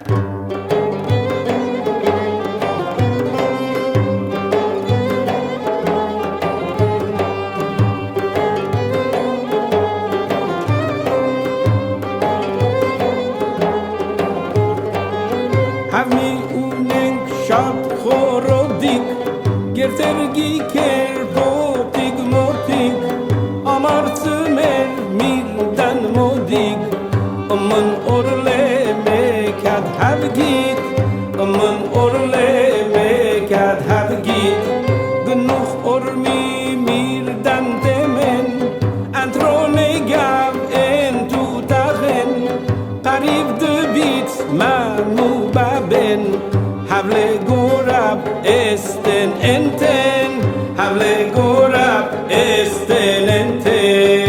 Havmi unենք շատ խորոդիկ Գերտերգի կեր բոտիկ մոտիկ Ամարցը մեր միրդան մոդիկ Ըմն օրլե մեկատ հավգիտ Ըմն օրլե մեկատ հավգիտ Գնուխ օրմի միրդան տեմեն Անտրոնե գավ են տուտաղեն Կարիվ դվից մանու բաբեն Havle gorab esten enten Havle gorab esten enten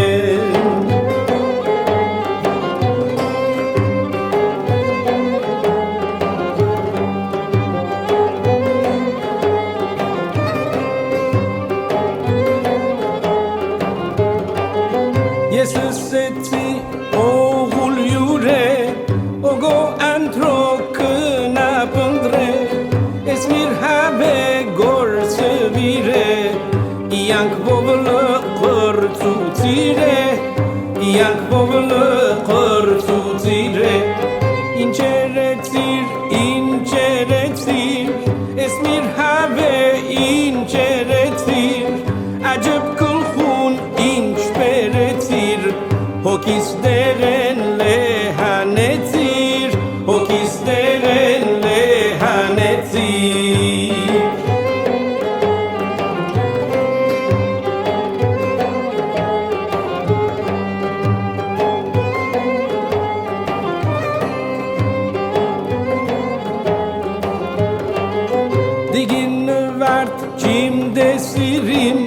Yes seti oğul yure Ogo antro kına pındre Esmir habe gorse vire Iyank boblu qırtu tire Iyank boblu qırtu tire İnceretir Esmir habe inceretir Acıp kılhun inç peretir Hokis deren lehanetir Hokis deren lehanetir Digin vart çim desirim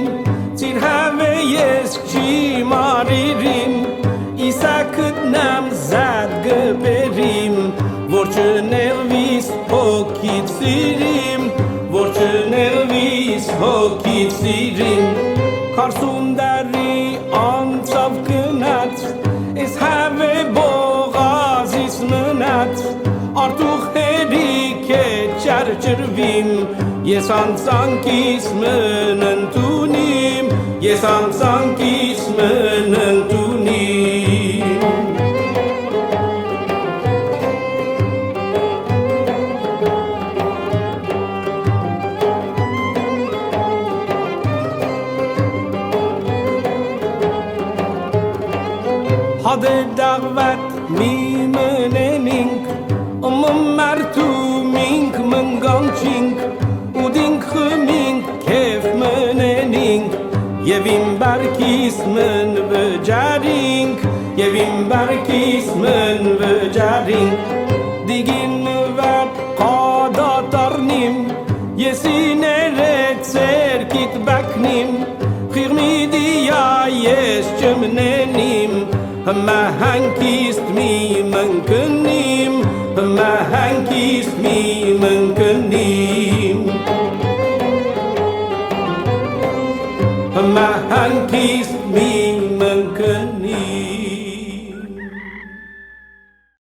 Tir have yes çim aririm İsakıt nam zad gıberim Vorçın elvis hokit sirim Vorçın elvis hokit sirim Karsundari ansav kınat Es have boğazis mınat Artık herike çarçırvim Yesan sankismının tunim Yesan sankismının tunim Hade davet mimenenink Martu mink mânganchink Udink mink kef menenink Yevim barkis mân vëjarink Yevim barkis mân vëjarink Digin vat qada tarnim Yesinere tserkit baknim Khirmidiya yes çömnenim Hma hankist mi mânkönim Hma hankist mi mânkönim Hma hankist